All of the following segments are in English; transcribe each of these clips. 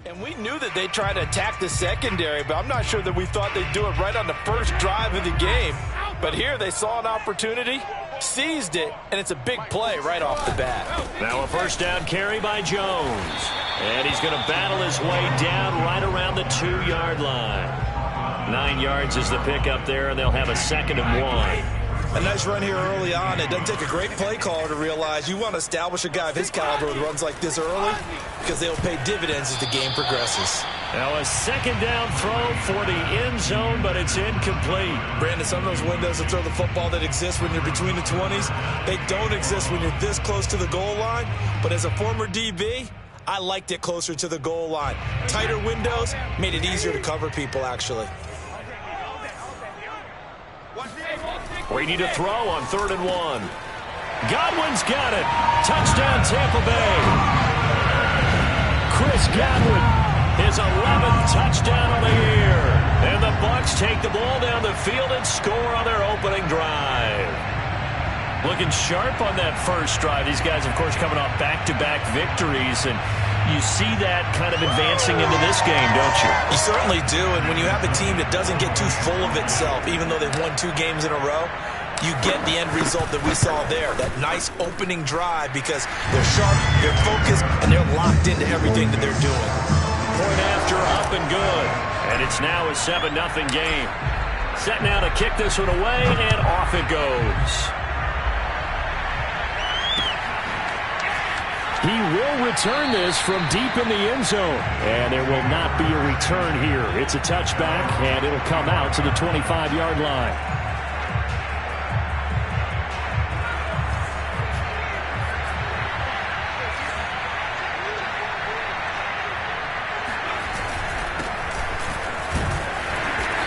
And we knew that they'd try to attack the secondary, but I'm not sure that we thought they'd do it right on the first drive of the game. But here they saw an opportunity, seized it, and it's a big play right off the bat. Now a first down carry by Jones. And he's going to battle his way down right around the 2-yard line. 9 yards is the pickup there, and they'll have a 2nd and 1. A nice run here early on. It doesn't take a great play caller to realize you want to establish a guy of his caliber with runs like this early because they'll pay dividends as the game progresses. Now a 2nd down throw for the end zone, but it's incomplete. Brandon, some of those windows to throw the football that exist when you're between the 20s, they don't exist when you're this close to the goal line. But as a former DB, I liked it closer to the goal line. Tighter windows made it easier to cover people, actually. Brady to throw on 3rd and 1. Godwin's got it. Touchdown, Tampa Bay. Chris Godwin, his 11th touchdown of the year. And the Bucs take the ball down the field and score on their opening drive. Looking sharp on that first drive. These guys, of course, coming off back-to-back victories, and you see that kind of advancing into this game, don't you? You certainly do, and when you have a team that doesn't get too full of itself, even though they've won 2 games in a row, you get the end result that we saw there, that nice opening drive, because they're sharp, they're focused, and they're locked into everything that they're doing. Point after, up and good. And it's now a 7-0 game. Set now to kick this one away, and off it goes. He will return this from deep in the end zone. And there will not be a return here. It's a touchback, and it'll come out to the 25-yard line.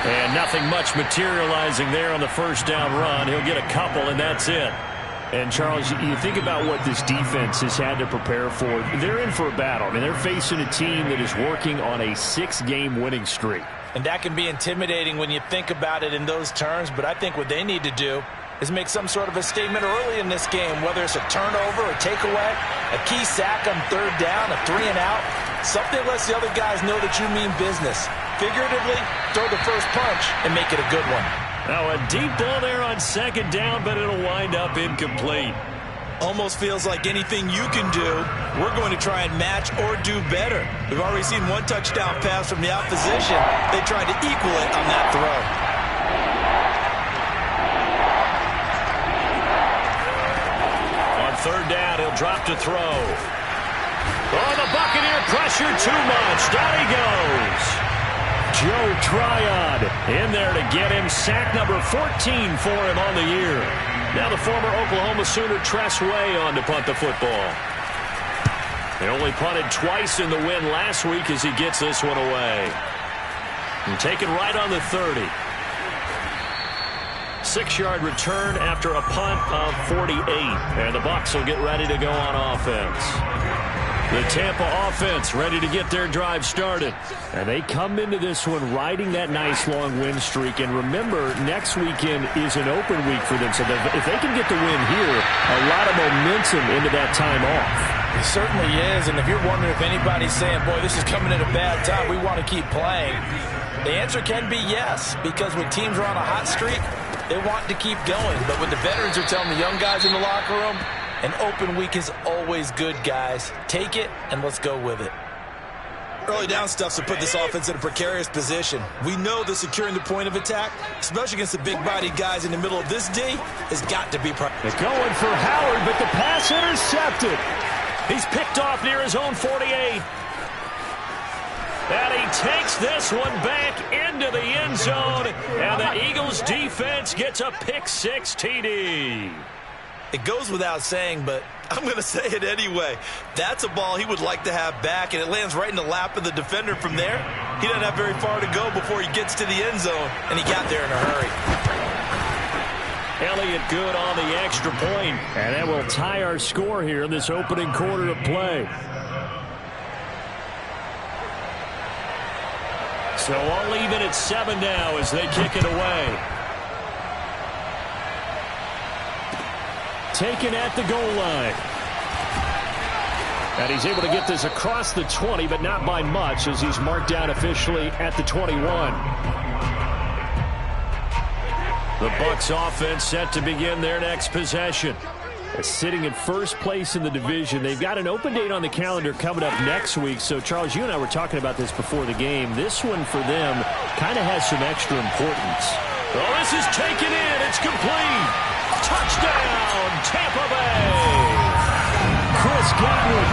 And nothing much materializing there on the first down run. He'll get a couple, and that's it. And, Charles, you think about what this defense has had to prepare for. They're in for a battle. I mean, they're facing a team that is working on a 6-game winning streak. And that can be intimidating when you think about it in those terms, but I think what they need to do is make some sort of a statement early in this game, whether it's a turnover, a takeaway, a key sack on 3rd down, a 3-and-out, something lets the other guys know that you mean business. Figuratively, throw the first punch and make it a good one. Now a deep ball there on 2nd down, but it'll wind up incomplete. Almost feels like anything you can do, we're going to try and match or do better. We've already seen 1 touchdown pass from the opposition. They tried to equal it on that throw. On 3rd down, he'll drop to throw. Oh, the Buccaneer pressure too much. Down he goes. Joe Tryon in there to get him. Sack number 14 for him on the year. Now the former Oklahoma Sooner Tress Way on to punt the football. They only punted twice in the win last week as he gets this one away. And taken right on the 30. 6-yard return after a punt of 48. And the Bucs will get ready to go on offense. The Tampa offense ready to get their drive started. And they come into this one riding that nice long win streak. And remember, next weekend is an open week for them. So if they can get the win here, a lot of momentum into that time off. It certainly is. And if you're wondering if anybody's saying, boy, this is coming at a bad time, we want to keep playing, the answer can be yes. Because when teams are on a hot streak, they want to keep going. But when the veterans are telling the young guys in the locker room, an open week is always good, guys. Take it, and let's go with it. Early down stuff to put this offense in a precarious position. We know that securing the point of attack, especially against the big-bodied guys in the middle of this D, has got to be They're going for Howard, but the pass intercepted. He's picked off near his own 48. And he takes this one back into the end zone, and the Eagles defense gets a pick-6 TD. It goes without saying, but I'm going to say it anyway. That's a ball he would like to have back, and it lands right in the lap of the defender from there. He doesn't have very far to go before he gets to the end zone, and he got there in a hurry. Elliott good on the extra point, and that will tie our score here in this opening quarter of play. So all even at 7 now as they kick it away. Taken at the goal line. And he's able to get this across the 20, but not by much, as he's marked down officially at the 21. The Bucs offense set to begin their next possession. Sitting in first place in the division. They've got an open date on the calendar coming up next week. So, Charles, you and I were talking about this before the game. This one for them kind of has some extra importance. Oh, this is taken in. It's complete. Touchdown, Tampa Bay. Chris Godwin,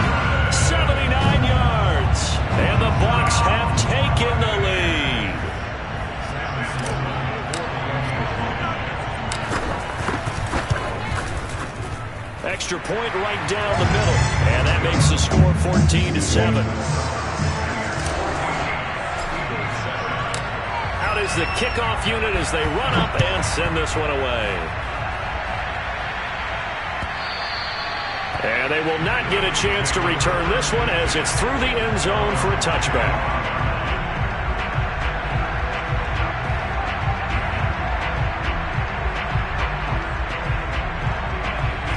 79 yards. And the Bucs have taken the lead. Extra point right down the middle. And that makes the score 14-7. Out is the kickoff unit as they run up and send this one away. And they will not get a chance to return this one as it's through the end zone for a touchback.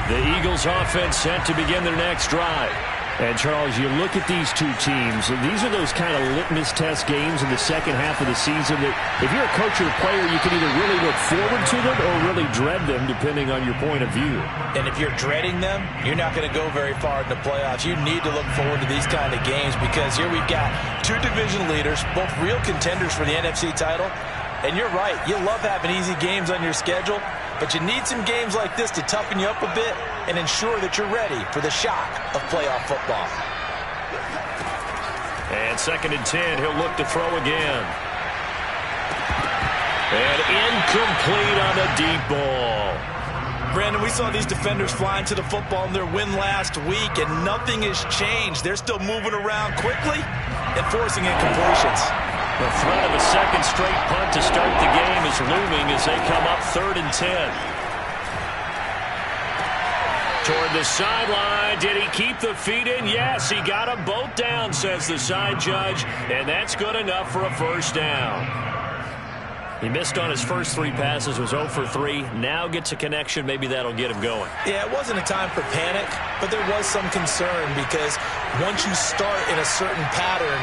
The Eagles offense set to begin their next drive. And, Charles, you look at these two teams, and these are those kind of litmus test games in the second half of the season that if you're a coach or a player, you can either really look forward to them or really dread them, depending on your point of view. And if you're dreading them, you're not going to go very far in the playoffs. You need to look forward to these kind of games because here we've got two division leaders, both real contenders for the NFC title. And you're right, you love having easy games on your schedule, but you need some games like this to toughen you up a bit and ensure that you're ready for the shock of playoff football. And 2nd and 10, he'll look to throw again. And incomplete on the deep ball. Brandon, we saw these defenders flying to the football in their win last week, and nothing has changed. They're still moving around quickly and forcing incompletions. The threat of a second straight punt to start the game is looming as they come up 3rd and 10. Toward the sideline. Did he keep the feet in? Yes, he got them both down, says the side judge, and that's good enough for a first down. He missed on his first 3 passes, was 0 for 3. Now gets a connection. Maybe that'll get him going. Yeah, it wasn't a time for panic, but there was some concern because once you start in a certain pattern,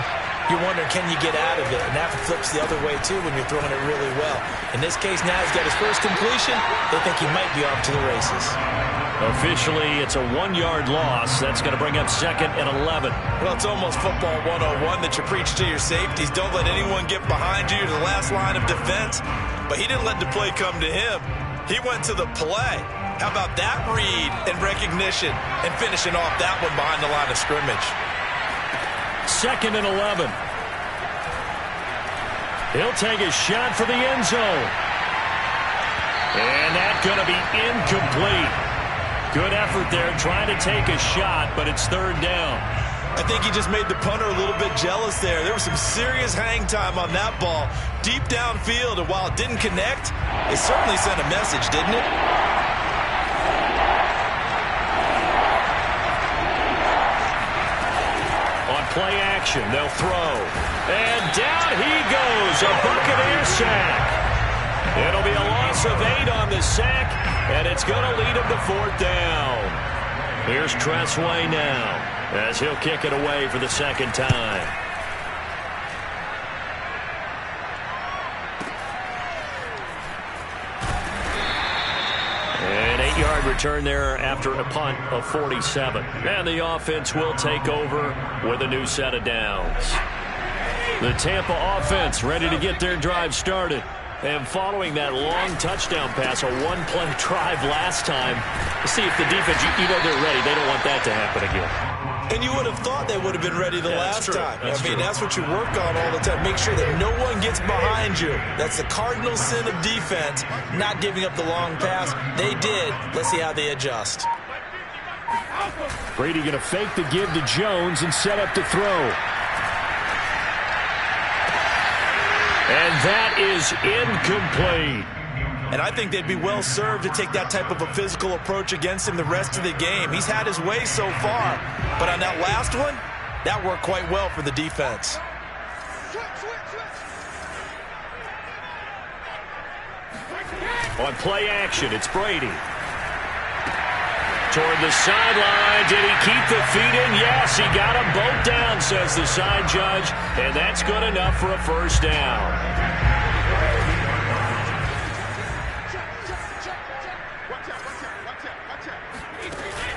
you're wondering, can you get out of it? And that flips the other way, too, when you're throwing it really well. In this case, now he's got his first completion. They think he might be off to the races. Officially, it's a 1-yard loss. That's going to bring up 2nd and 11. Well, it's almost football 101 that you preach to your safeties. Don't let anyone get behind you to the last line of defense. But he didn't let the play come to him. He went to the play. How about that read and recognition and finishing off that one behind the line of scrimmage? 2nd and 11. He'll take a shot for the end zone. And that's going to be incomplete. Good effort there trying to take a shot, but it's 3rd down. I think he just made the punter a little bit jealous there. There was some serious hang time on that ball deep downfield, and while it didn't connect, it certainly sent a message, didn't it? Play action, they'll throw. And down he goes, a Buccaneer sack. It'll be a loss of 8 on the sack, and it's going to lead him to 4th down. Here's Tressway now, as he'll kick it away for the 2nd time. An 8-yard return there after a punt of 47. And the offense will take over with a new set of downs. The Tampa offense ready to get their drive started. And following that long touchdown pass, a 1-play drive last time, see if the defense, you know they're ready. They don't want that to happen again. And you would have thought they would have been ready the last time. That's true. That's what you work on all the time. Make sure that no one gets behind you. That's the cardinal sin of defense, not giving up the long pass. They did. Let's see how they adjust. Brady going to fake the give to Jones and set up to throw. And that is incomplete. And I think they'd be well served to take that type of a physical approach against him the rest of the game. He's had his way so far. But on that last one, that worked quite well for the defense. On play action, it's Brady. To toward the sideline. Did he keep the feet in? Yes, he got them both down, says the side judge. And that's good enough for a first down.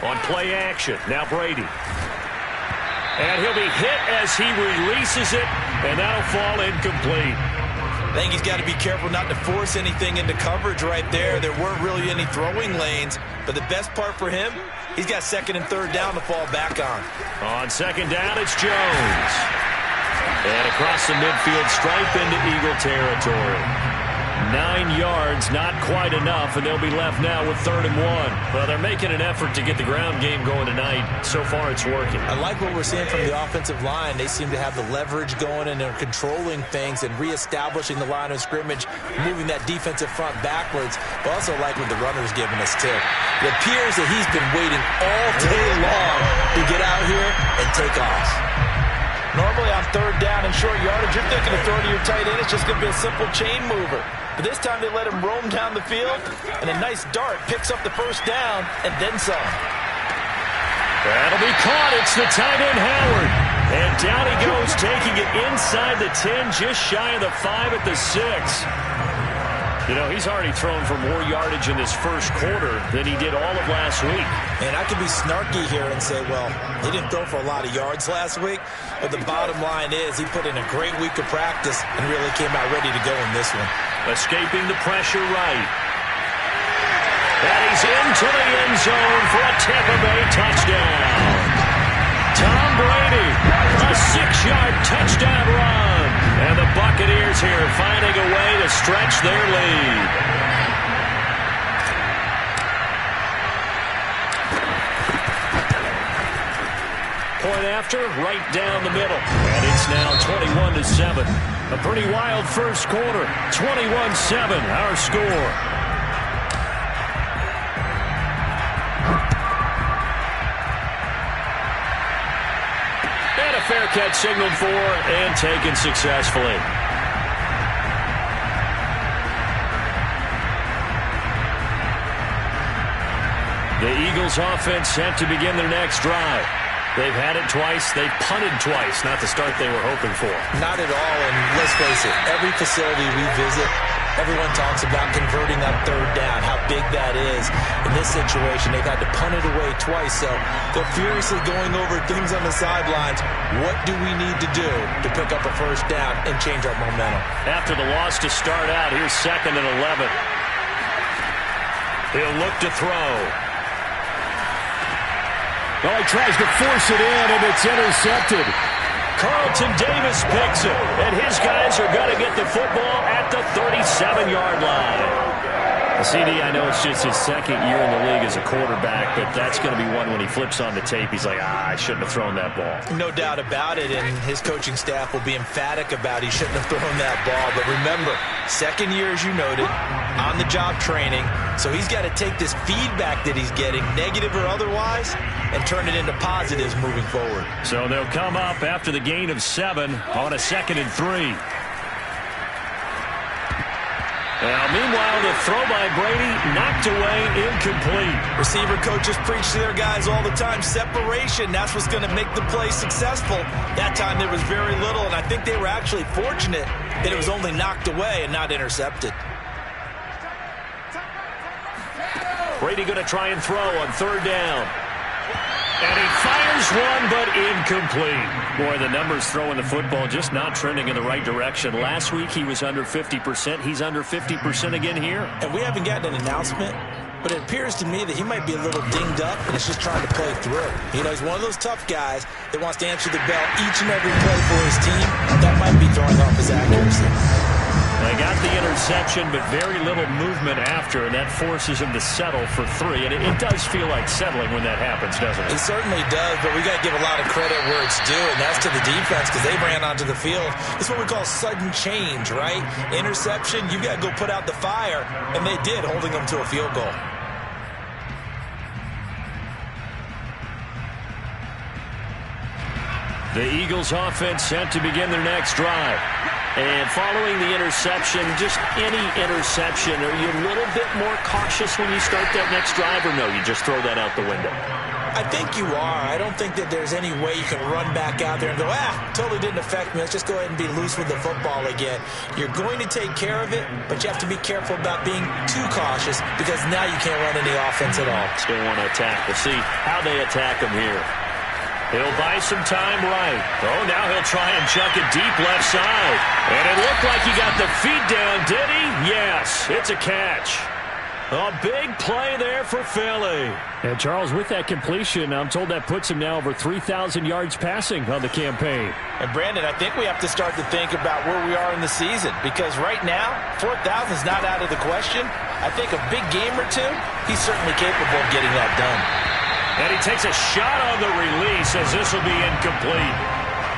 On play action, now Brady. And he'll be hit as he releases it, and that'll fall incomplete. I think he's got to be careful not to force anything into coverage right there. There weren't really any throwing lanes, but the best part for him, he's got second and third down to fall back on. On second down, it's Jones. And across the midfield stripe into Eagle territory. 9 yards, not quite enough, and they'll be left now with 3rd and 1. Well, they're making an effort to get the ground game going tonight. So far, it's working. I like what we're seeing from the offensive line. They seem to have the leverage going, and they're controlling things and reestablishing the line of scrimmage, moving that defensive front backwards. But also like what the runner's giving us, too. It appears that he's been waiting all day long to get out here and take off. Normally on 3rd down and short yardage, you're thinking of throwing to your tight end. It's just going to be a simple chain mover. But this time they let him roam down the field, and a nice dart picks up the first down and then some. That'll be caught. It's the tight end, Howard. And down he goes, taking it inside the 10, just shy of the 5 at the 6. You know, he's already thrown for more yardage in this first quarter than he did all of last week. And I could be snarky here and say, well, he didn't throw for a lot of yards last week, but the bottom line is he put in a great week of practice and really came out ready to go in this one. Escaping the pressure right. And he's into the end zone for a Tampa Bay touchdown. Tom Brady, a 6-yard touchdown run. And the Buccaneers here finding a way to stretch their lead. Point after, right down the middle. And it's now 21-7. A pretty wild first quarter. 21-7, our score. And a fair catch signaled for and taken successfully. The Eagles offense set to begin their next drive. They've had it twice. They've punted twice. Not the start they were hoping for. Not at all, and let's face it, every facility we visit, everyone talks about converting that 3rd down, how big that is. In this situation, they've had to punt it away twice, so they're furiously going over things on the sidelines. What do we need to do to pick up a first down and change our momentum? After the loss to start out, here's 2nd and 11. He'll look to throw. Well, he tries to force it in, and it's intercepted. Carlton Davis picks it, and his guys are going to get the football at the 37-yard line. CD, I know it's just his 2nd year in the league as a quarterback, but that's going to be one when he flips on the tape. He's like, I shouldn't have thrown that ball. No doubt about it, and his coaching staff will be emphatic about he shouldn't have thrown that ball. But remember, 2nd year, as you noted, on-the-job training, so he's got to take this feedback that he's getting, negative or otherwise, and turn it into positives moving forward. So they'll come up after the gain of 7 on a 2nd and 3. Now, meanwhile, the throw by Brady knocked away, incomplete. Receiver coaches preach to their guys all the time, separation, that's what's going to make the play successful. That time there was very little, and I think they were actually fortunate that it was only knocked away and not intercepted. Brady going to try and throw on 3rd down. And he fires one, but incomplete. Boy, the numbers throwing the football just not trending in the right direction. Last week, he was under 50%. He's under 50% again here. And we haven't gotten an announcement, but it appears to me that he might be a little dinged up and is just trying to play through. You know, he's one of those tough guys that wants to answer the bell each and every play for his team. That might be throwing off his accuracy. They got the interception, but very little movement after, and that forces him to settle for 3. And it does feel like settling when that happens, doesn't it? It certainly does, but we got to give a lot of credit where it's due, and that's to the defense because they ran onto the field. It's what we call sudden change, right? Interception, you got to go put out the fire, and they did, holding them to a field goal. The Eagles offense set to begin their next drive. And following the interception, just any interception, are you a little bit more cautious when you start that next drive, or no, you just throw that out the window? I think you are. I don't think that there's any way you can run back out there and go, totally didn't affect me. Let's just go ahead and be loose with the football again. You're going to take care of it, but you have to be careful about being too cautious because now you can't run any offense at all. Still want to attack. We'll see how they attack him here. He'll buy some time right. Oh, now he'll try and chuck it deep left side. And it looked like he got the feet down, did he? Yes, it's a catch. A big play there for Philly. And Charles, with that completion, I'm told that puts him now over 3,000 yards passing on the campaign. And Brandon, I think we have to start to think about where we are in the season because right now, 4,000 is not out of the question. I think a big game or two, he's certainly capable of getting that done. And he takes a shot on the release as this will be incomplete.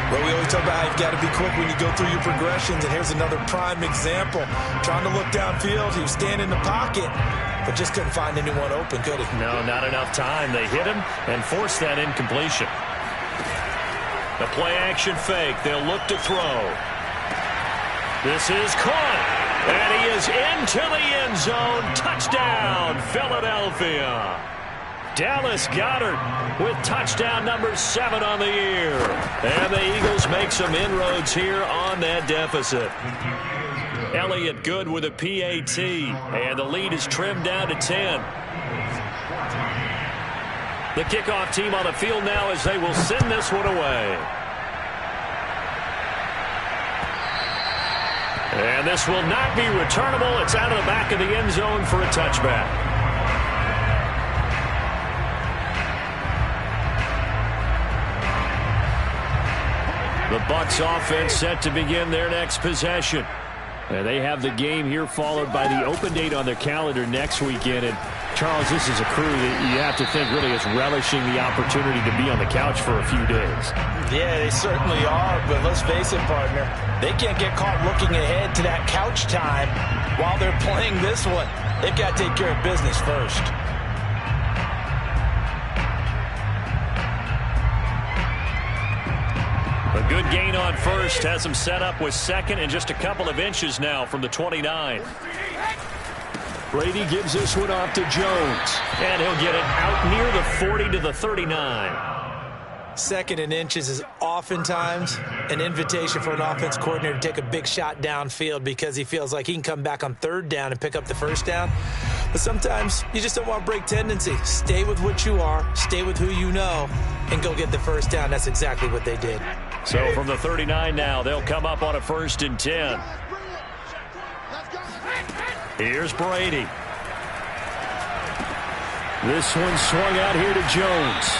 Well, we always talk about how you've got to be quick when you go through your progressions, and here's another prime example. Trying to look downfield, he was standing in the pocket, but just couldn't find anyone open, could he? No, not enough time. They hit him and forced that incompletion. The play-action fake. They'll look to throw. This is caught, and he is into the end zone. Touchdown, Philadelphia. Dallas Goedert with touchdown number 7 on the year. And the Eagles make some inroads here on that deficit. Elliott good with a PAT. And the lead is trimmed down to 10. The kickoff team on the field now as they will send this one away. And this will not be returnable. It's out of the back of the end zone for a touchback. The Bucs offense set to begin their next possession. And they have the game here followed by the open date on their calendar next weekend. And Charles, this is a crew that you have to think really is relishing the opportunity to be on the couch for a few days. Yeah, they certainly are, but let's face it, partner. They can't get caught looking ahead to that couch time while they're playing this one. They've got to take care of business first. A good gain on first has him set up with second and just a couple of inches now from the 29. Brady gives this one off to Jones. And he'll get it out near the 40 to the 39. Second and inches is oftentimes an invitation for an offense coordinator to take a big shot downfield because he feels like he can come back on third down and pick up the first down. But sometimes you just don't want to break tendency. Stay with what you are, stay with who you know, and go get the first down. That's exactly what they did. So from the 39 now, they'll come up on a 1st and 10. Here's Brady. This one swung out here to Jones.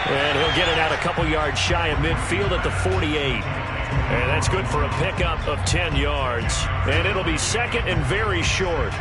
And he'll get it out a couple yards shy of midfield at the 48. And that's good for a pickup of 10 yards. And it'll be second and very short.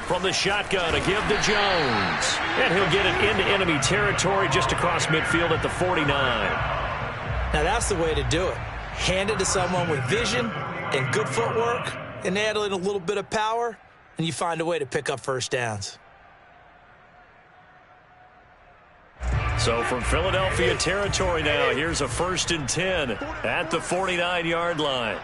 From the shotgun, a give to Jones. And he'll get it into enemy territory just across midfield at the 49. Now that's the way to do it. Hand it to someone with vision and good footwork and add in a little bit of power, and you find a way to pick up first downs. So from Philadelphia territory now, here's a 1st and 10 at the 49-yard line.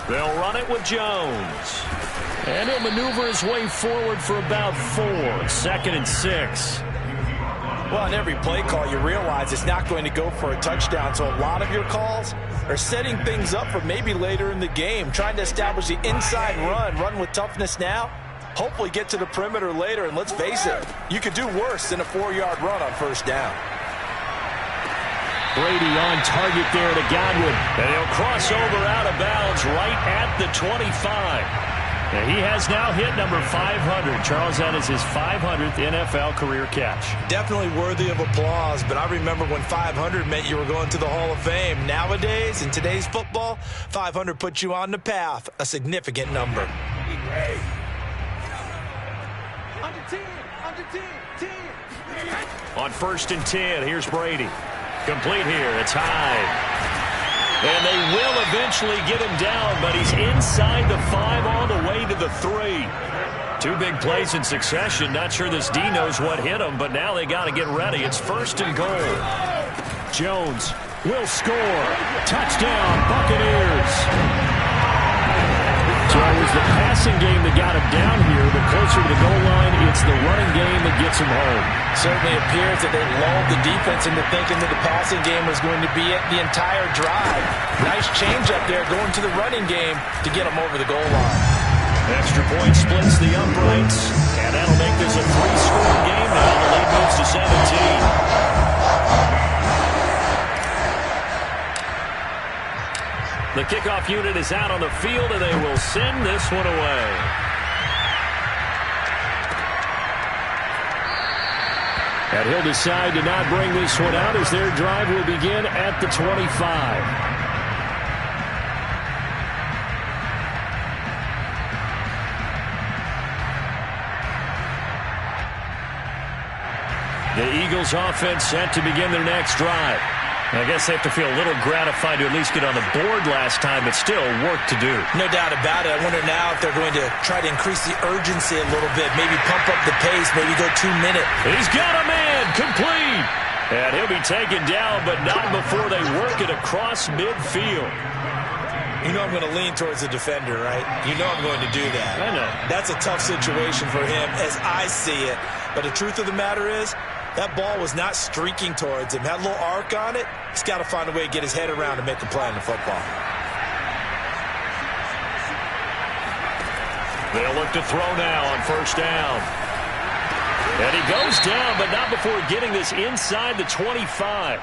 They'll run it with Jones. And he'll maneuver his way forward for about 4. 2nd and 6. Well, on every play call, you realize it's not going to go for a touchdown. So a lot of your calls are setting things up for maybe later in the game, trying to establish the inside run with toughness now, hopefully get to the perimeter later. And let's face it, you could do worse than a 4-yard run on first down. Brady on target there to Godwin. And he'll cross over out of bounds right at the 25. And he has now hit number 500. Charles, that is his 500th NFL career catch. Definitely worthy of applause, but I remember when 500 meant you were going to the Hall of Fame. Nowadays, in today's football, 500 puts you on the path, a significant number. Under 10, under 10, 10, On 1st and 10, here's Brady. Complete here. It's Hyde. And they will eventually get him down, but he's inside the 5 all the way to the 3. 2 big plays in succession. Not sure this D knows what hit him, but now they got to get ready. It's 1st and goal. Jones will score. Touchdown, Buccaneers. So it was the passing game that got him down here, but closer to the goal line, it's the running game that gets him home. Certainly appears that they lulled the defense into thinking that the passing game was going to be it the entire drive. Nice change up there going to the running game to get them over the goal line. Extra point splits the uprights, and that'll make this a 3-score game now. The lead moves to 17. The kickoff unit is out on the field, and they will send this one away. And he'll decide to not bring this one out as their drive will begin at the 25. The Eagles offense set to begin their next drive. I guess they have to feel a little gratified to at least get on the board last time, but still work to do. No doubt about it. I wonder now if they're going to try to increase the urgency a little bit, maybe pump up the pace, maybe go 2 minutes. He's got a man, complete. And he'll be taken down, but not before they work it across midfield. You know I'm going to lean towards the defender, right? You know I'm going to do that. I know. That's a tough situation for him as I see it. But the truth of the matter is, that ball was not streaking towards him. Had a little arc on it. He's got to find a way to get his head around and make a play on the football. They'll look to throw now on 1st down. And he goes down, but not before getting this inside the 25.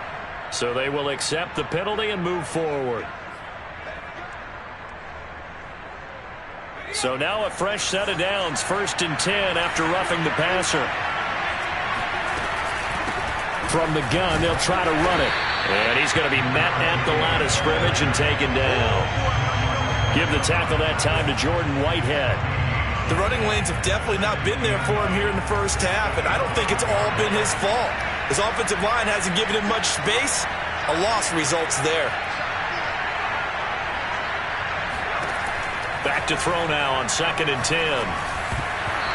So they will accept the penalty and move forward. So now a fresh set of downs, 1st and 10 after roughing the passer. From the gun, they'll try to run it. And he's going to be met at the line of scrimmage and taken down. Give the tackle that time to Jordan Whitehead. The running lanes have definitely not been there for him here in the first half, and I don't think it's all been his fault. His offensive line hasn't given him much space. A loss results there. Back to throw now on 2nd and 10.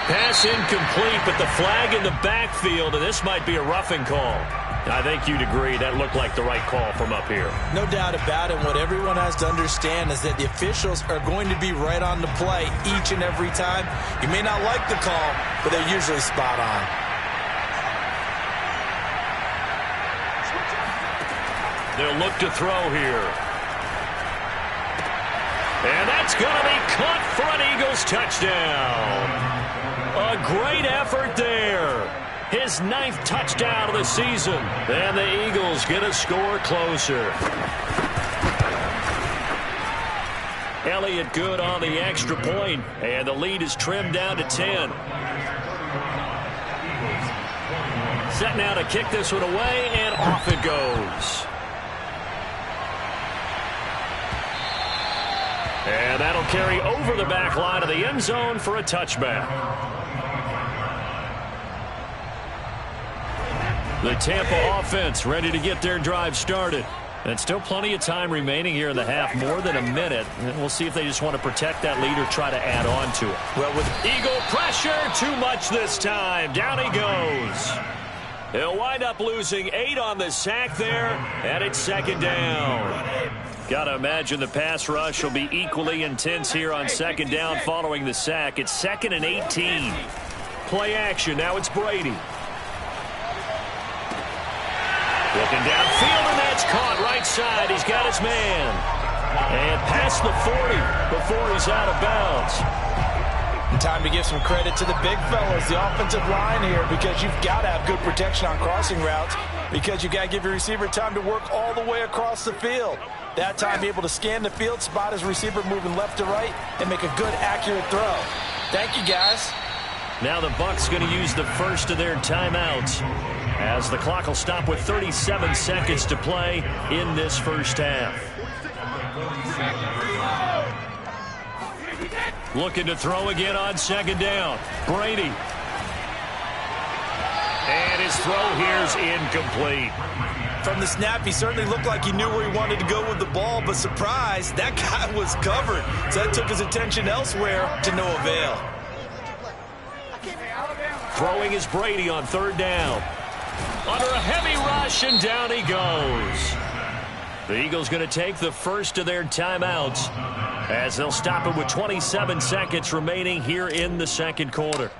Pass incomplete, but the flag in the backfield, and this might be a roughing call. I think you'd agree that looked like the right call from up here. No doubt about it. What everyone has to understand is that the officials are going to be right on the play each and every time. You may not like the call, but they're usually spot on. They'll look to throw here. And that's going to be caught for an Eagles touchdown. A great effort there. His 9th touchdown of the season. And the Eagles get a score closer. Elliott good on the extra point, and the lead is trimmed down to 10. Set now to kick this one away, and off it goes. And that'll carry over the back line of the end zone for a touchback. The Tampa offense ready to get their drive started. And still plenty of time remaining here in the half, more than a minute. And we'll see if they just want to protect that lead or try to add on to it. Well, with Eagle pressure, too much this time. Down he goes. He'll wind up losing 8 on the sack there, and it's 2nd down. Got to imagine the pass rush will be equally intense here on 2nd down following the sack. It's 2nd and 18. Play action. Now it's Brady. Looking downfield, and that's caught right side. He's got his man. And past the 40 before he's out of bounds. And time to give some credit to the big fellas, the offensive line here, because you've got to have good protection on crossing routes, because you've got to give your receiver time to work all the way across the field. That time, be able to scan the field, spot his receiver moving left to right, and make a good, accurate throw. Thank you, guys. Now the Bucs going to use the first of their timeouts, as the clock will stop with 37 seconds to play in this first half. Looking to throw again on 2nd down. Brady. And his throw here's incomplete. From the snap, he certainly looked like he knew where he wanted to go with the ball, but surprise, that guy was covered. So that took his attention elsewhere to no avail. Throwing is Brady on third down. Under a heavy rush, and down he goes. The Eagles going to take the first of their timeouts as they'll stop it with 27 seconds remaining here in the second quarter.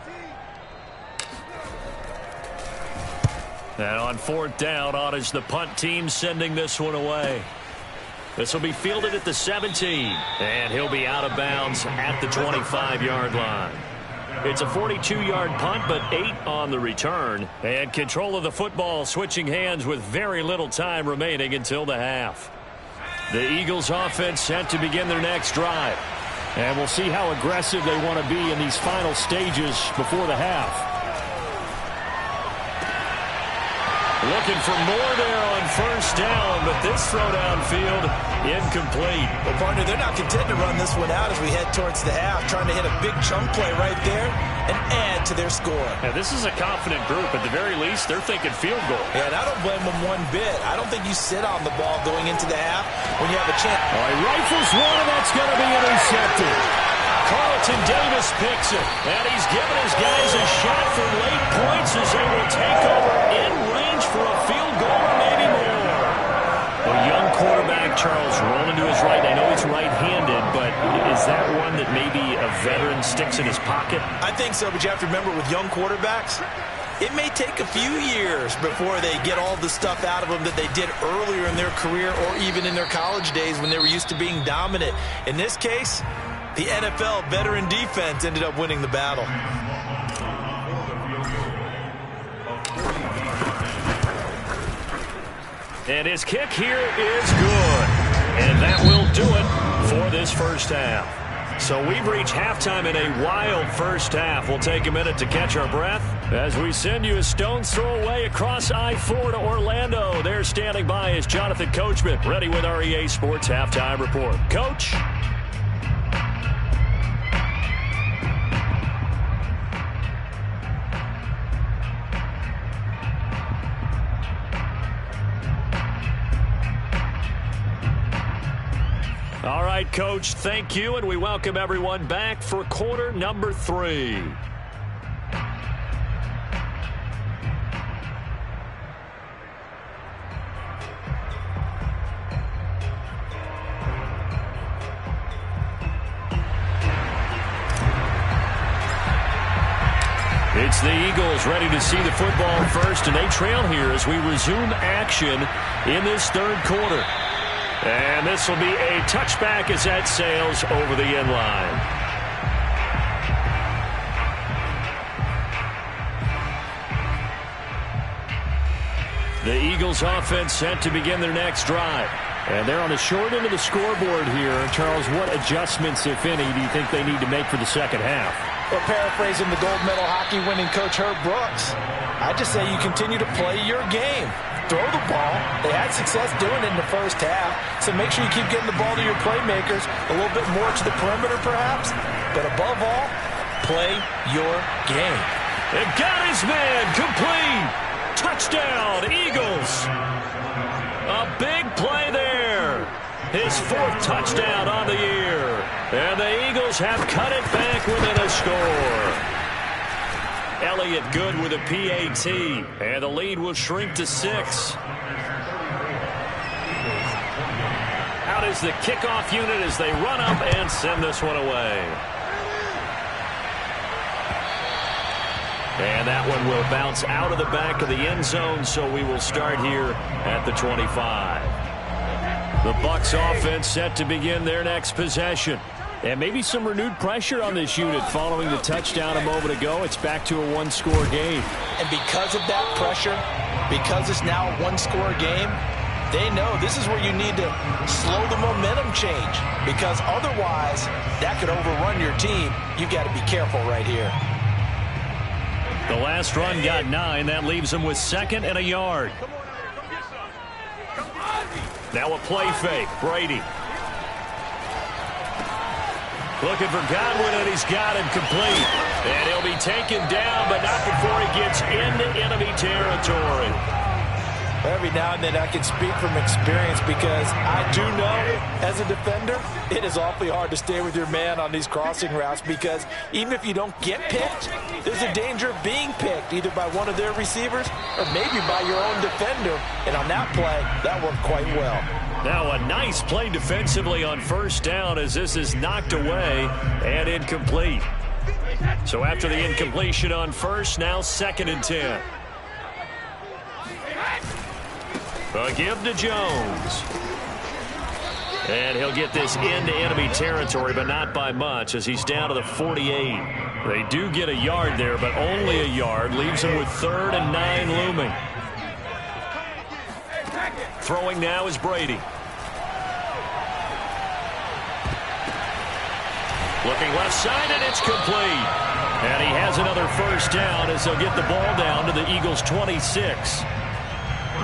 And on fourth down, on is the punt team sending this one away. This will be fielded at the 17, and he'll be out of bounds at the 25-yard line. It's a 42-yard punt, but 8 on the return. And control of the football switching hands with very little time remaining until the half. The Eagles offense set to begin their next drive. And we'll see how aggressive they want to be in these final stages before the half. Looking for more there on first down, but this throw downfield incomplete. Well, partner, they're not content to run this one out as we head towards the half, trying to hit a big chunk play right there and add to their score. Now, this is a confident group. At the very least, they're thinking field goal. Yeah, and I don't blame them one bit. I don't think you sit on the ball going into the half when you have a chance. All right, rifles one, and that's going to be intercepted. Carlton Davis picks it, and he's giving his guys a shot for late points as they will take over in range for a field goal or maybe more. A young quarterback, Charles, rolling to his right. I know he's right-handed, but is that one that maybe a veteran sticks in his pocket? I think so, but you have to remember with young quarterbacks, it may take a few years before they get all the stuff out of them that they did earlier in their career or even in their college days when they were used to being dominant. In this case, the NFL veteran defense ended up winning the battle. And his kick here is good. And that will do it for this first half. So we've reached halftime in a wild first half. We'll take a minute to catch our breath as we send you a stone's throw away across I-4 to Orlando. There standing by is Jonathan Coachman, ready with our EA Sports Halftime Report. Coach? All right, Coach, thank you, and we welcome everyone back for quarter number 3. It's the Eagles ready to see the football first, and they trail here as we resume action in this third quarter. And this will be a touchback as that sails over the end line. The Eagles offense set to begin their next drive. And they're on the short end of the scoreboard here. Charles, what adjustments, if any, do you think they need to make for the second half? Well, paraphrasing the gold medal hockey winning coach Herb Brooks, I just say you continue to play your game. Throw the ball. They had success doing it in the first half, so make sure you keep getting the ball to your playmakers, a little bit more to the perimeter perhaps, but above all, play your game. They've got his man complete. Touchdown, Eagles. A big play there. His 4th touchdown on the year. And the Eagles have cut it back within a score. Elliott good with a PAT, and the lead will shrink to 6. Out is the kickoff unit as they run up and send this one away. And that one will bounce out of the back of the end zone, so we will start here at the 25. The Bucs offense set to begin their next possession. And maybe some renewed pressure on this unit following the touchdown a moment ago. It's back to a one-score game. And because of that pressure, because it's now a one-score game, they know this is where you need to slow the momentum change. Because otherwise, that could overrun your team. You've got to be careful right here. The last run got 9. That leaves them with 2nd and a yard. Now a play fake. Brady. Looking for Godwin, and he's got him complete. And he'll be taken down, but not before he gets into enemy territory. Every now and then I can speak from experience because I do know as a defender it is awfully hard to stay with your man on these crossing routes because even if you don't get picked, there's a danger of being picked either by one of their receivers or maybe by your own defender. And on that play, that worked quite well. Now a nice play defensively on first down as this is knocked away and incomplete. So after the incompletion on first, now 2nd and 10. A give to Jones. And he'll get this into enemy territory, but not by much as he's down to the 48. They do get a yard there, but only a yard. Leaves him with 3rd and 9 looming. Throwing now is Brady. Looking left side, and it's complete. And he has another first down as they'll get the ball down to the Eagles' 26.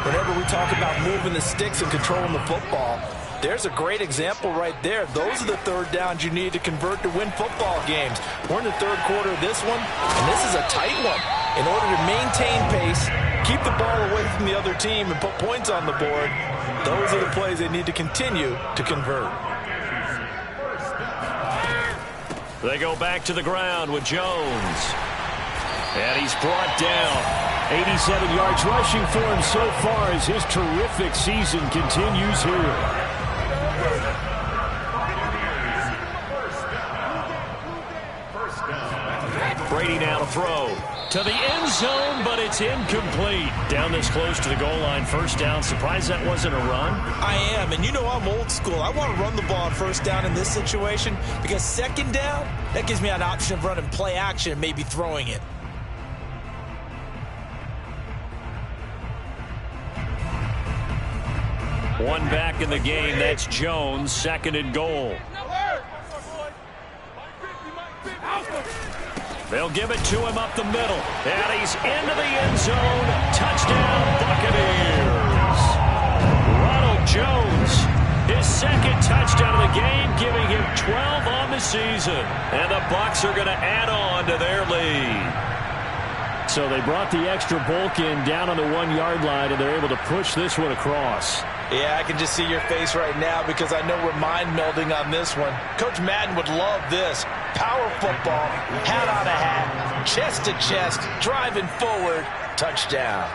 Whenever we talk about moving the sticks and controlling the football, there's a great example right there. Those are the 3rd downs you need to convert to win football games. We're in the 3rd quarter of this one, and this is a tight one. In order to maintain pace, keep the ball away from the other team, and put points on the board, those are the plays they need to continue to convert. They go back to the ground with Jones. And he's brought down. 87 yards rushing for him so far as his terrific season continues here. Brady now to throw to the end zone, but it's incomplete. Down this close to the goal line, first down. Surprised that wasn't a run? I am, and you know I'm old school. I want to run the ball on first down in this situation because 2nd down, that gives me an option of running play action and maybe throwing it. One back in the game. That's Jones, 2nd and goal. They'll give it to him up the middle. And he's into the end zone. Touchdown, Buccaneers. Ronald Jones, his 2nd touchdown of the game, giving him 12 on the season. And the Bucs are going to add on to their lead. So they brought the extra bulk in down on the 1-yard line, and they're able to push this one across. Yeah, I can just see your face right now because I know we're mind-melding on this one. Coach Madden would love this. Power football, hat on a hat, chest to chest, driving forward, touchdown.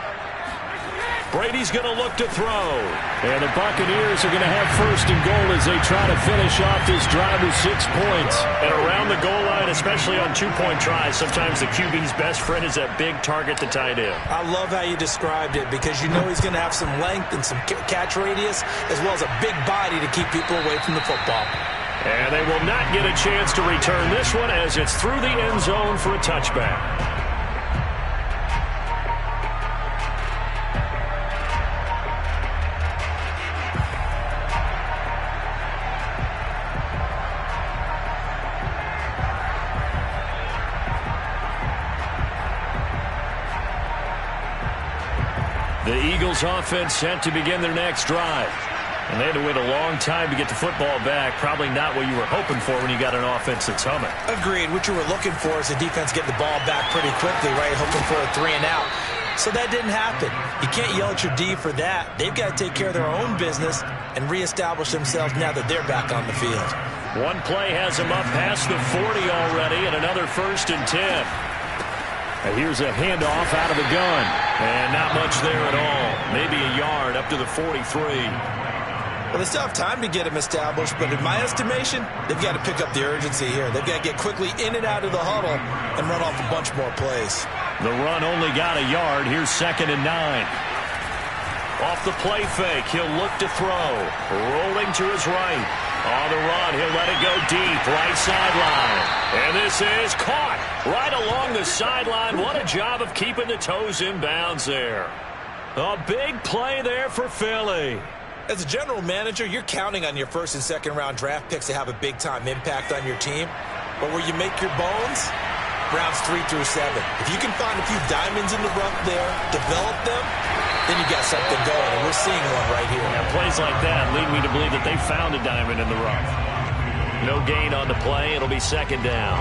Brady's going to look to throw. And the Buccaneers are going to have 1st and goal as they try to finish off this drive with 6 points. And around the goal line, especially on 2-point tries, sometimes the QB's best friend is that big target to tight end. I love how you described it because you know he's going to have some length and some catch radius as well as a big body to keep people away from the football. And they will not get a chance to return this one as it's through the end zone for a touchback. The Eagles offense set to begin their next drive. And they had to wait a long time to get the football back. Probably not what you were hoping for when you got an offense that's humming. Agreed. What you were looking for is the defense getting the ball back pretty quickly, right? Hoping for a 3 and out. So that didn't happen. You can't yell at your D for that. They've got to take care of their own business and reestablish themselves now that they're back on the field. One play has them up past the 40 already, and another 1st and 10. And here's a handoff out of the gun. And not much there at all. Maybe a yard up to the 43. Well, they still have time to get them established, but in my estimation, they've got to pick up the urgency here. They've got to get quickly in and out of the huddle and run off a bunch more plays. The run only got a yard. Here's 2nd and 9. Off the play fake, he'll look to throw. Rolling to his right. On the run, he'll let it go deep, right sideline. And this is caught right along the sideline. What a job of keeping the toes in bounds there. A big play there for Philly. As a general manager, you're counting on your 1st and 2nd round draft picks to have a big-time impact on your team. But where you make your bones, rounds 3 through 7. If you can find a few diamonds in the rough there, develop them, then you got something going, and we're seeing one right here. Yeah, plays like that lead me to believe that they found a diamond in the rough. No gain on the play. It'll be second down.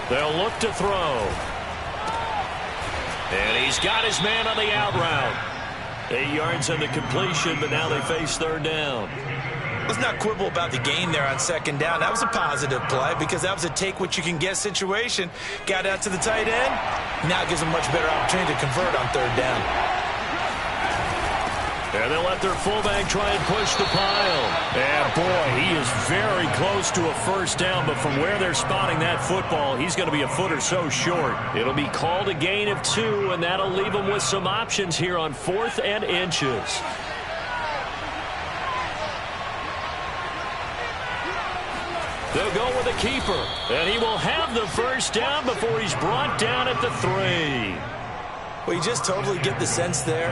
They'll look to throw. And he's got his man on the out route. 8 yards on the completion, but now they face third down. Let's not quibble about the gain there on second down. That was a positive play because that was a take-what-you-can-get situation. Got out to the tight end. Now gives them much better opportunity to convert on third down. And they'll let their fullback try and push the pile. And, boy, he is very close to a first down, but from where they're spotting that football, he's going to be a foot or so short. It'll be called a gain of 2, and that'll leave them with some options here on 4th and inches. They'll go with a keeper, and he will have the first down before he's brought down at the 3. Well, you just totally get the sense there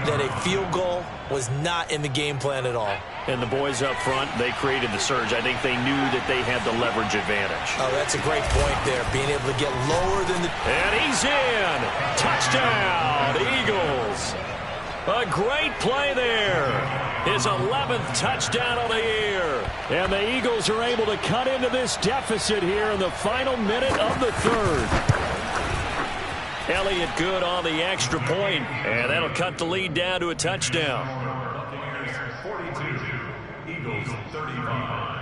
that a field goal was not in the game plan at all. And the boys up front, they created the surge. I think they knew that they had the leverage advantage. Oh, that's a great point there, being able to get lower than the... And he's in! Touchdown, Eagles! A great play there. His 11th touchdown of the year. And the Eagles are able to cut into this deficit here in the final minute of the third. Elliott good on the extra point, and that'll cut the lead down to a touchdown. Buccaneers 42, Eagles 35.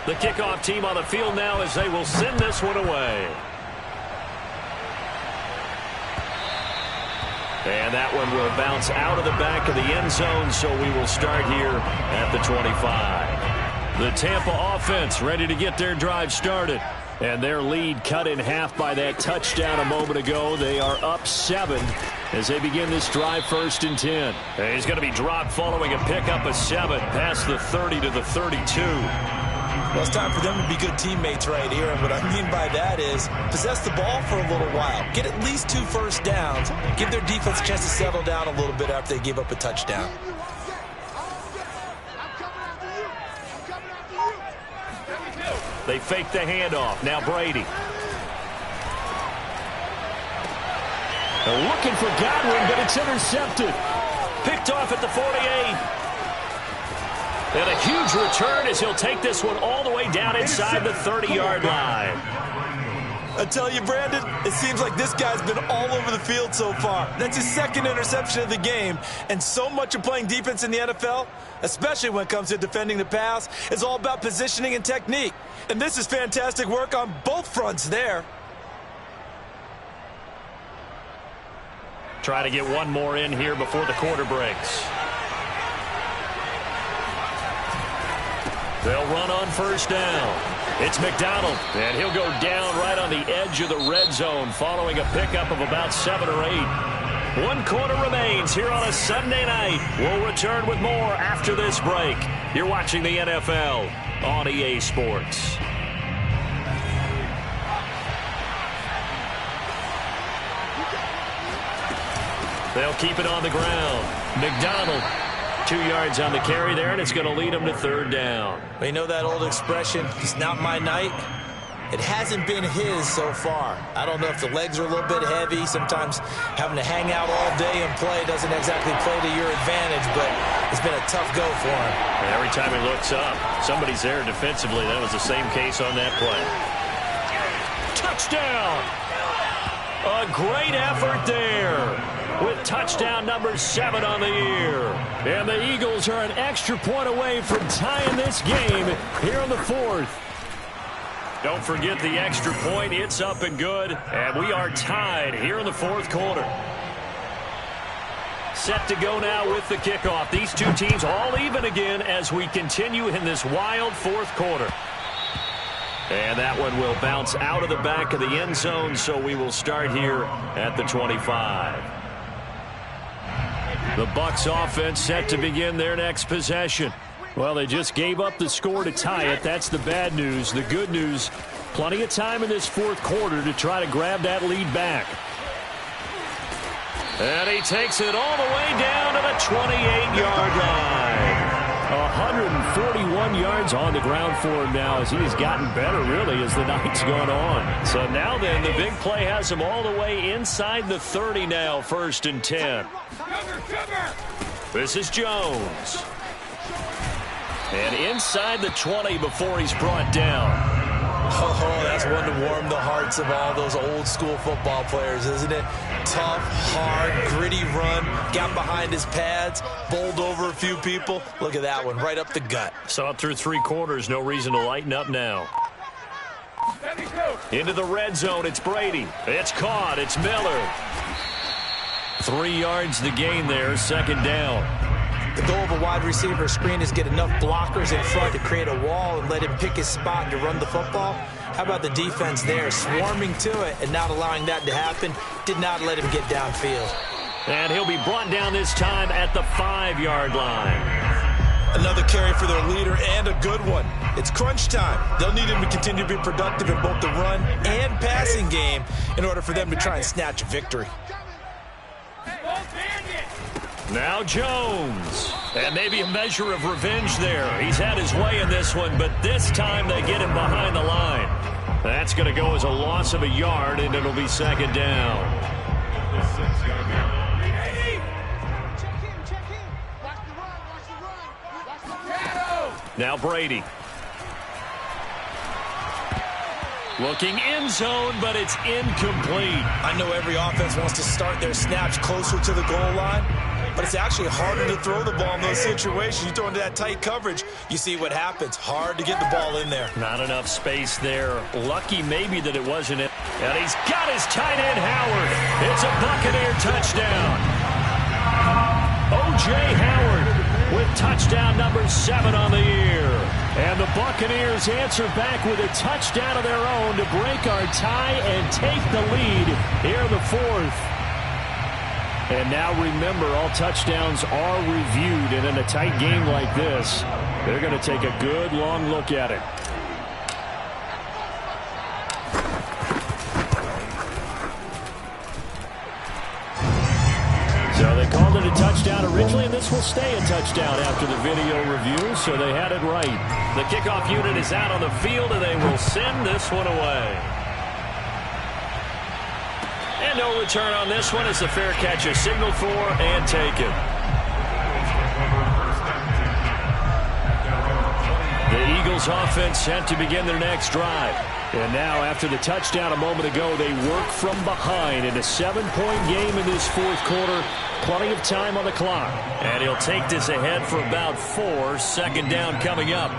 The kickoff team on the field now as they will send this one away. And that one will bounce out of the back of the end zone, so we will start here at the 25. The Tampa offense ready to get their drive started. And their lead cut in half by that touchdown a moment ago. They are up 7 as they begin this drive, 1st and 10. And he's going to be dropped following a pickup of 7 past the 30 to the 32. Well, it's time for them to be good teammates right here. And what I mean by that is possess the ball for a little while. Get at least 2 first downs. Give their defense a chance to settle down a little bit after they give up a touchdown. They fake the handoff. Now Brady. They're looking for Godwin, but it's intercepted. Picked off at the 48. And a huge return as he'll take this one all the way down inside the 30-yard line. I tell you, Brandon, it seems like this guy's been all over the field so far. That's his 2nd interception of the game. And so much of playing defense in the NFL, especially when it comes to defending the pass, is all about positioning and technique. And this is fantastic work on both fronts there. Try to get one more in here before the quarter breaks. They'll run on first down. It's McDonald, and he'll go down right on the edge of the red zone following a pickup of about 7 or 8. 1 quarter remains here on a Sunday night. We'll return with more after this break. You're watching the NFL on EA Sports. They'll keep it on the ground. McDonald, 2 yards on the carry there, and it's going to lead them to 3rd down. You know that old expression, it's not my night? It hasn't been his so far. I don't know if the legs are a little bit heavy. Sometimes having to hang out all day and play doesn't exactly play to your advantage, but it's been a tough go for him. And every time he looks up, somebody's there defensively. That was the same case on that play. Touchdown! A great effort there, with touchdown number 7 on the year. And the Eagles are an extra point away from tying this game here in the 4th. Don't forget the extra point. It's up and good. And we are tied here in the 4th quarter. Set to go now with the kickoff. These two teams all even again as we continue in this wild 4th quarter. And that one will bounce out of the back of the end zone, so we will start here at the 25. The Bucs offense set to begin their next possession. Well, they just gave up the score to tie it. That's the bad news. The good news, plenty of time in this fourth quarter to try to grab that lead back. And he takes it all the way down to the 28-yard line. 141 yards on the ground for him now as he has gotten better, really, as the night's gone on. So now then, the big play has him all the way inside the 30 now, 1st and 10. This is Jones. And inside the 20 before he's brought down. Oh, that's one to warm the hearts of all those old-school football players, isn't it? Tough, hard, gritty run, got behind his pads, bowled over a few people. Look at that one, right up the gut. Saw it through 3 quarters, no reason to lighten up now. Into the red zone, it's Brady. It's caught, it's Miller. 3 yards the gain there, 2nd down. The goal of a wide receiver screen is get enough blockers in front to create a wall and let him pick his spot to run the football. How about the defense there, swarming to it and not allowing that to happen? Did not let him get downfield. And he'll be brought down this time at the 5-yard line. Another carry for their leader and a good one. It's crunch time. They'll need him to continue to be productive in both the run and passing game in order for them to try and snatch a victory. Now Jones. And maybe a measure of revenge there. He's had his way in this one, but this time they get him behind the line. That's going to go as a loss of a yard, and it'll be 2nd down. Now Brady. Looking end zone, but it's incomplete. I know every offense wants to start their snaps closer to the goal line, but it's actually harder to throw the ball in those situations. You throw into that tight coverage, you see what happens. Hard to get the ball in there. Not enough space there. Lucky maybe that it wasn't it. And he's got his tight end, Howard. It's a Buccaneer touchdown. O.J. Howard with touchdown number 7 on the year. And the Buccaneers answer back with a touchdown of their own to break our tie and take the lead here in the 4th. And now remember, all touchdowns are reviewed, and in a tight game like this, they're going to take a good long look at it. So they called it a touchdown originally, and this will stay a touchdown after the video review, so they had it right. The kickoff unit is out on the field, and they will send this one away. And no return on this one as the fair catch is signaled for and taken. The Eagles offense set to begin their next drive. And now after the touchdown a moment ago, they work from behind in a 7-point game in this 4th quarter. Plenty of time on the clock. And he'll take this ahead for about 4. 2nd down coming up.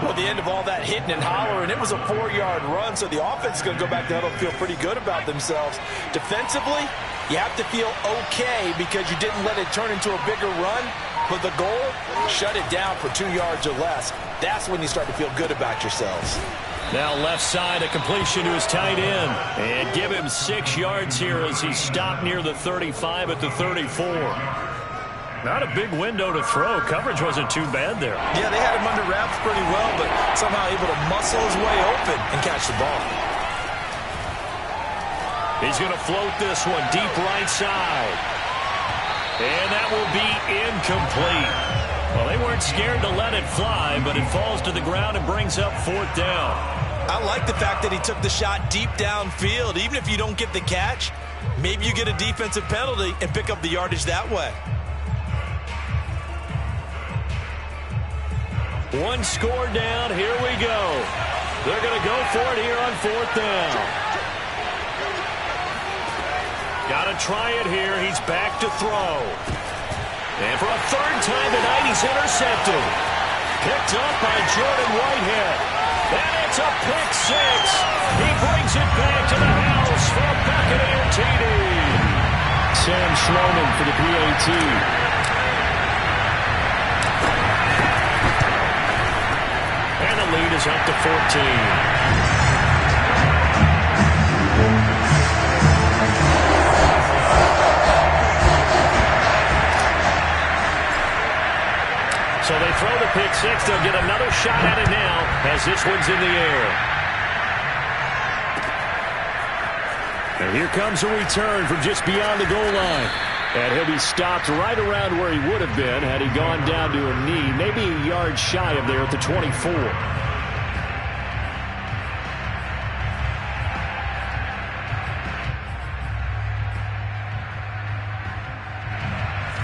Well, the end of all that hitting and hollering, it was a 4-yard run, so the offense is going to go back to huddle and feel pretty good about themselves. Defensively, you have to feel okay because you didn't let it turn into a bigger run, but the goal, shut it down for 2 yards or less. That's when you start to feel good about yourselves. Now left side, a completion to his tight end. And give him 6 yards here as he stopped near the 35 at the 34. Not a big window to throw. Coverage wasn't too bad there. Yeah, they had him under wraps pretty well, but somehow able to muscle his way open and catch the ball. He's going to float this one deep right side. And that will be incomplete. Well, they weren't scared to let it fly, but it falls to the ground and brings up 4th down. I like the fact that he took the shot deep downfield. Even if you don't get the catch, maybe you get a defensive penalty and pick up the yardage that way. One score down. Here we go. They're going to go for it here on 4th down. Got to try it here. He's back to throw. And for a 3rd time tonight, he's intercepted. Picked up by Jordan Whitehead. And it's a pick 6. He brings it back to the house for a Buccaneer TD. Sam Schloman for the PAT. And the lead is up to 14. So they throw the pick six. They'll get another shot at it now as this one's in the air. And here comes a return from just beyond the goal line. And he'll be stopped right around where he would have been had he gone down to a knee, maybe a yard shy of there at the 24.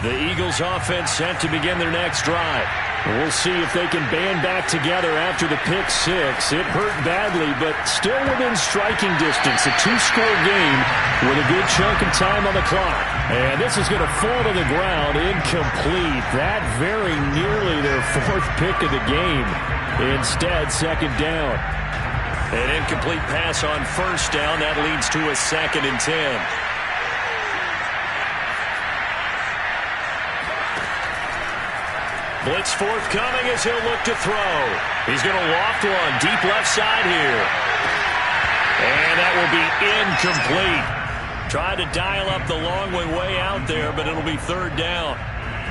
The Eagles offense set to begin their next drive. We'll see if they can band back together after the pick six. It hurt badly, but still within striking distance. A two-score game with a good chunk of time on the clock. And this is going to fall to the ground incomplete. That very nearly their fourth pick of the game. Instead, second down. An incomplete pass on first down. That leads to a 2nd and 10. Blitz forthcoming as he'll look to throw. He's going to loft one deep left side here. And that will be incomplete. Tried to dial up the long way out there, but it'll be third down.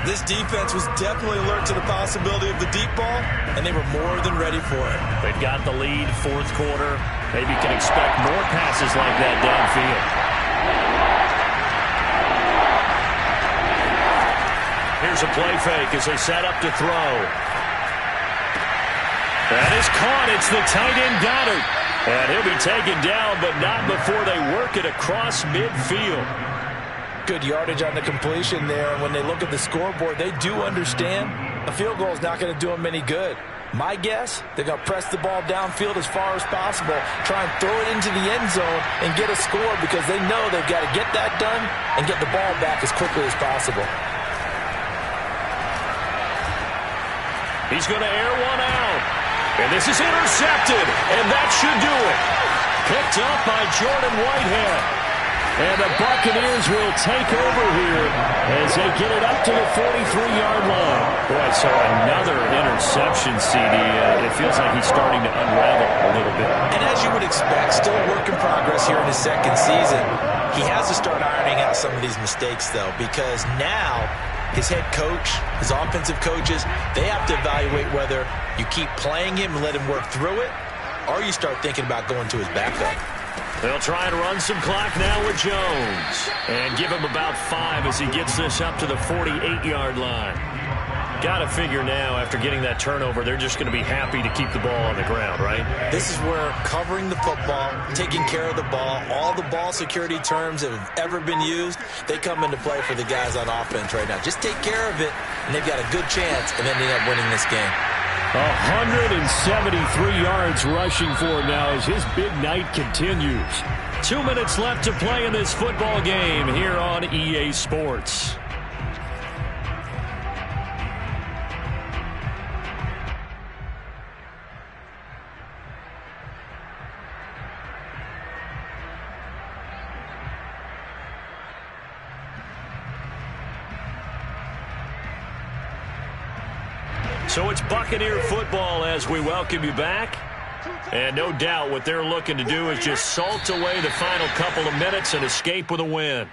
This defense was definitely alert to the possibility of the deep ball, and they were more than ready for it. They've got the lead, fourth quarter. Maybe can expect more passes like that downfield. Here's a play fake as they set up to throw. That is caught. It's the tight end Goddard. And he'll be taken down, but not before they work it across midfield. Good yardage on the completion there. And when they look at the scoreboard, they do understand a field goal is not going to do them any good. My guess, they're going to press the ball downfield as far as possible, try and throw it into the end zone and get a score because they know they've got to get that done and get the ball back as quickly as possible. He's going to air one out. And this is intercepted. And that should do it. Picked up by Jordan Whitehead. And the Buccaneers will take over here as they get it up to the 43-yard line. Boy, so another interception, CD. It feels like he's starting to unravel a little bit. And as you would expect, still a work in progress here in his second season. He has to start ironing out some of these mistakes, though, because now his head coach, his offensive coaches, they have to evaluate whether you keep playing him and let him work through it, or you start thinking about going to his backup. They'll try and run some clock now with Jones. And give him about 5 as he gets this up to the 48-yard line. Got to figure now, after getting that turnover, they're just going to be happy to keep the ball on the ground, right? This is where covering the football, taking care of the ball, all the ball security terms that have ever been used, they come into play for the guys on offense right now. Just take care of it, and they've got a good chance of ending up winning this game. 173 yards rushing for him now as his big night continues. 2 minutes left to play in this football game here on EA Sports. So it's Buccaneer football as we welcome you back. And no doubt what they're looking to do is just salt away the final couple of minutes and escape with a win.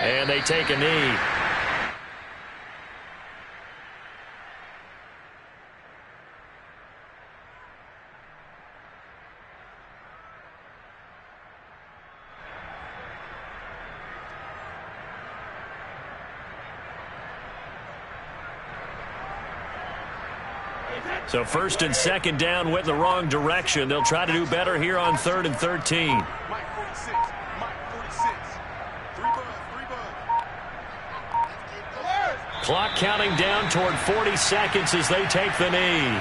And they take a knee. So first and second down went the wrong direction. They'll try to do better here on 3rd and 13. Clock counting down toward 40 seconds as they take the knee.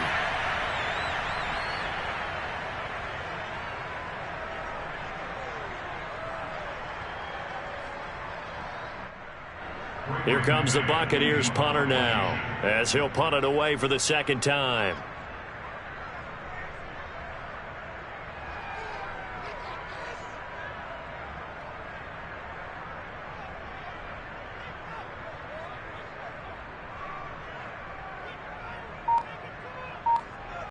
Here comes the Buccaneers punter now as he'll punt it away for the second time.